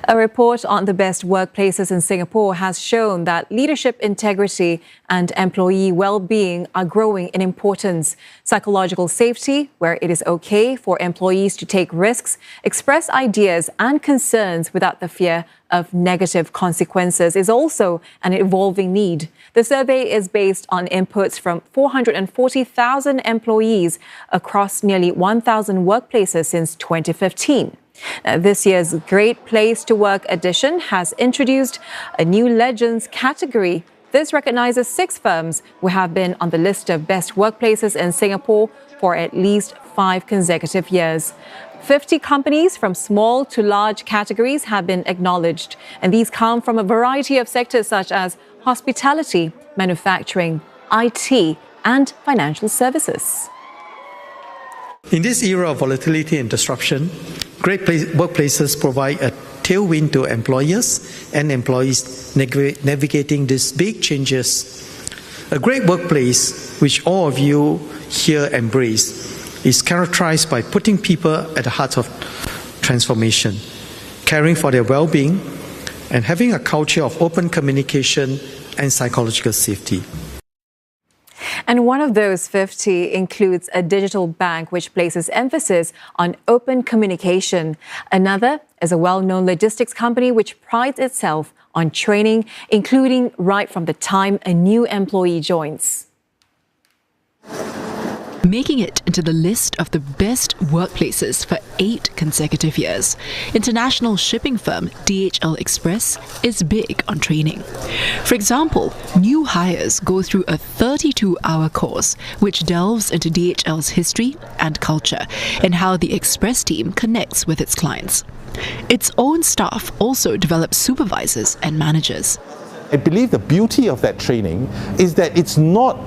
A report on the best workplaces in Singapore has shown that leadership integrity and employee well-being are growing in importance. Psychological safety, where it is okay for employees to take risks, express ideas and concerns without the fear of negative consequences, is also an evolving need. The survey is based on inputs from 440,000 employees across nearly 1,000 workplaces since 2015. This year's Great Place to Work edition has introduced a new Legends category. This recognizes 6 firms who have been on the list of best workplaces in Singapore for at least 5 consecutive years. 50 companies from small to large categories have been acknowledged, and these come from a variety of sectors such as hospitality, manufacturing, IT, and financial services. In this era of volatility and disruption, great workplaces provide a tailwind to employers and employees navigating these big changes. A great workplace, which all of you here embrace, is characterized by putting people at the heart of transformation, caring for their well-being, and having a culture of open communication and psychological safety. And one of those 50 includes a digital bank which places emphasis on open communication. Another is a well-known logistics company which prides itself on training, including right from the time a new employee joins. Making it into the list of the best workplaces for 8 consecutive years, international shipping firm DHL Express is big on training. For example, new hires go through a 32-hour course which delves into DHL's history and culture and how the Express team connects with its clients. Its own staff also develop supervisors and managers. I believe the beauty of that training is that it's not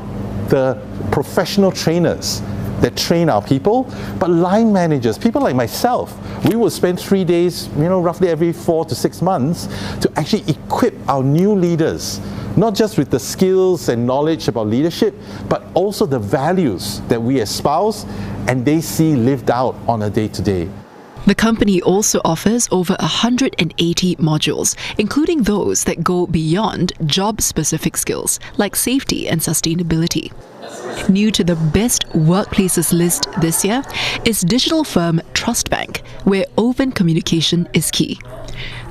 the professional trainers that train our people, but line managers, people like myself. We will spend 3 days, roughly every 4 to 6 months to actually equip our new leaders, not just with the skills and knowledge about leadership, but also the values that we espouse and they see lived out on a day-to-day. The company also offers over 180 modules, including those that go beyond job-specific skills like safety and sustainability. New to the best workplaces list this year is digital firm Trustbank, where open communication is key.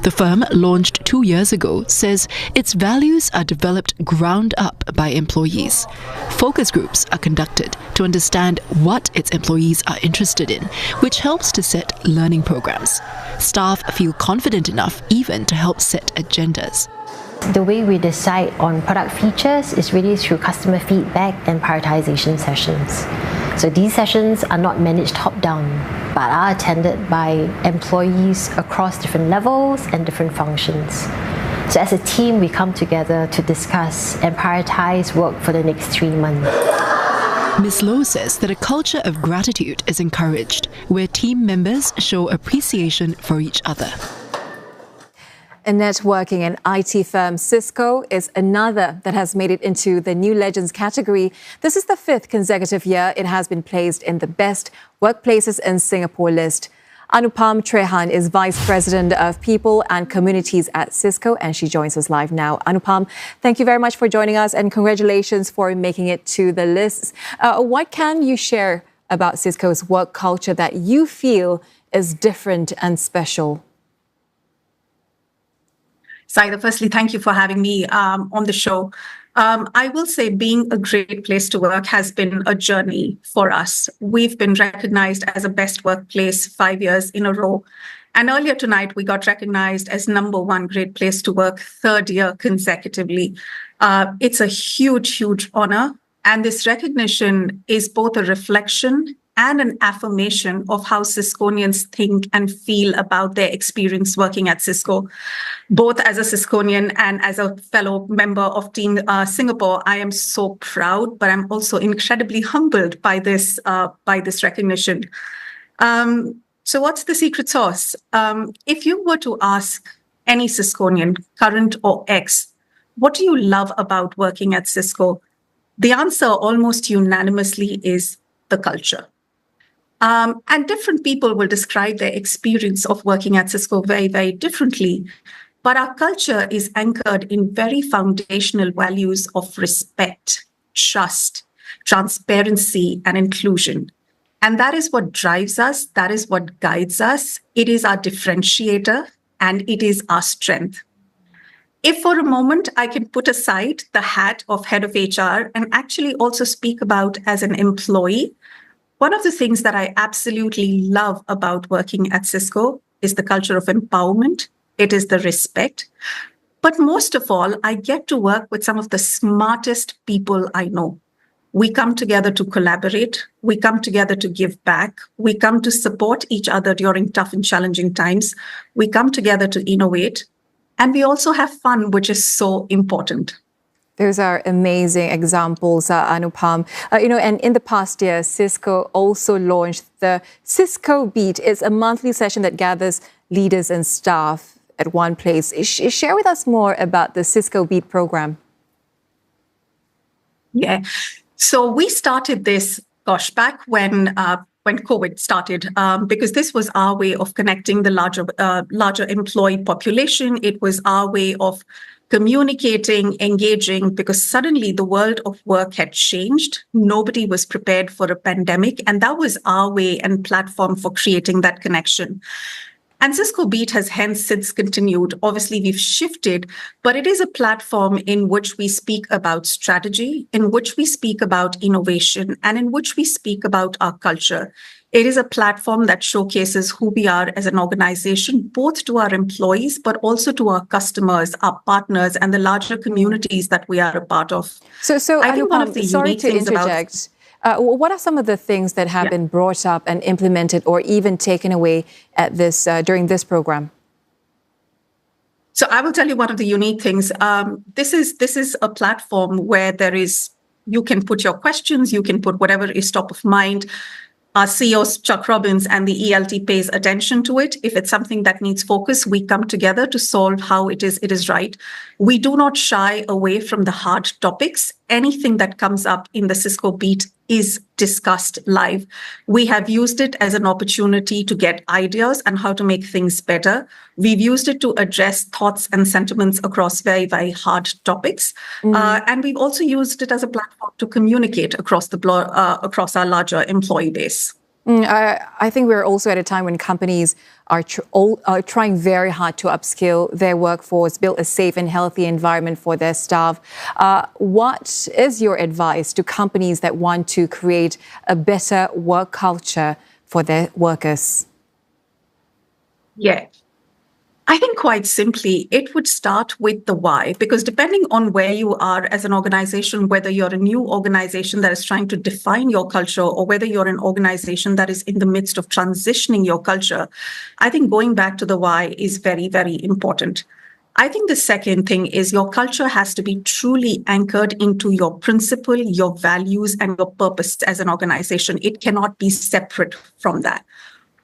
The firm, launched 2 years ago, says its values are developed ground up by employees. Focus groups are conducted to understand what its employees are interested in, which helps to set learning programs. Staff feel confident enough even to help set agendas. The way we decide on product features is really through customer feedback and prioritization sessions. So these sessions are not managed top-down, but are attended by employees across different levels and different functions. So as a team, we come together to discuss and prioritize work for the next 3 months. Ms. Low says that a culture of gratitude is encouraged, where team members show appreciation for each other. A networking and IT firm, Cisco, is another that has made it into the New Legends category. This is the 5th consecutive year it has been placed in the Best Workplaces in Singapore list. Anupam Trehan is Vice President of People and Communities at Cisco, and she joins us live now. Anupam, thank you very much for joining us, and congratulations for making it to the list. What can you share about Cisco's work culture that you feel is different and special? Saida, firstly, thank you for having me on the show. I will say being a great place to work has been a journey for us. We've been recognized as a best workplace 5 years in a row. And earlier tonight, we got recognized as #1 great place to work 3rd year consecutively. It's a huge, huge honor. And this recognition is both a reflection and an affirmation of how Cisconians think and feel about their experience working at Cisco. Both as a Cisconian and as a fellow member of Team Singapore, I am so proud, but I'm also incredibly humbled by this recognition. So what's the secret sauce? If you were to ask any Cisconian, current or ex, what do you love about working at Cisco? The answer almost unanimously is the culture. And different people will describe their experience of working at Cisco very, very differently. But our culture is anchored in very foundational values of respect, trust, transparency, and inclusion. And that is what drives us. That is what guides us. It is our differentiator and it is our strength. If for a moment I can put aside the hat of head of HR and actually also speak about as an employee, one of the things that I absolutely love about working at Cisco is the culture of empowerment. It is the respect. But most of all, I get to work with some of the smartest people I know. We come together to collaborate. We come together to give back. We come to support each other during tough and challenging times. We come together to innovate. And we also have fun, which is so important. Those are amazing examples, Anupam. And in the past year, Cisco also launched the Cisco Beat. It's a monthly session that gathers leaders and staff at one place. Share with us more about the Cisco Beat program. Yeah. So we started this, back when COVID started, because this was our way of connecting the larger employee population. It was our way of communicating, engaging, because suddenly the world of work had changed. Nobody was prepared for a pandemic. And that was our way and platform for creating that connection. And Cisco Beat has hence since continued. Obviously, we've shifted, but it is a platform in which we speak about strategy, in which we speak about innovation, and in which we speak about our culture. It is a platform that showcases who we are as an organization, both to our employees, but also to our customers, our partners, and the larger communities that we are a part of. So I think one of the sorry unique to things interject. What are some of the things that have been brought up and implemented or even taken away at this during this program? So I will tell you one of the unique things. This is a platform where you can put your questions, you can put whatever is top of mind. Our CEO, Chuck Robbins, and the ELT pays attention to it. If it's something that needs focus, we come together to solve how it is right. We do not shy away from the hard topics. Anything that comes up in the Cisco Beat is discussed live. We have used it as an opportunity to get ideas on how to make things better. We've used it to address thoughts and sentiments across very, very hard topics. And we've also used it as a platform to communicate across our larger employee base. I think we're also at a time when companies are trying very hard to upskill their workforce, build a safe and healthy environment for their staff. What is your advice to companies that want to create a better work culture for their workers? Yeah. I think quite simply, it would start with the why, because depending on where you are as an organization, whether you're a new organization that is trying to define your culture or whether you're an organization that is in the midst of transitioning your culture, I think going back to the why is very, very important. I think the second thing is your culture has to be truly anchored into your principle, your values, and your purpose as an organization. It cannot be separate from that.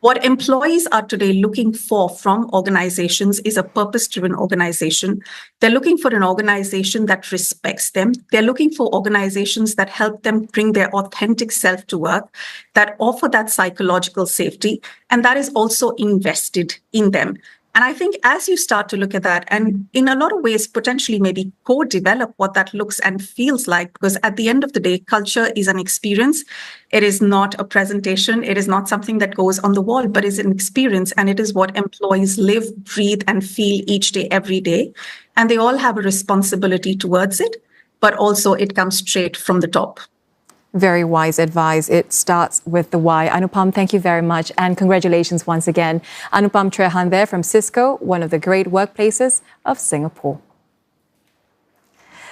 What employees are today looking for from organizations is a purpose-driven organization. They're looking for an organization that respects them. They're looking for organizations that help them bring their authentic self to work, that offer that psychological safety, and that is also invested in them. And I think as you start to look at that, and in a lot of ways, potentially maybe co-develop what that looks and feels like, because at the end of the day, culture is an experience. It is not a presentation. It is not something that goes on the wall, but is an experience. And it is what employees live, breathe, and feel each day, every day. And they all have a responsibility towards it, but also it comes straight from the top. Very wise advice. It starts with the why. Anupam, thank you very much. And congratulations once again. Anupam Trehan there from Cisco, one of the great workplaces of Singapore.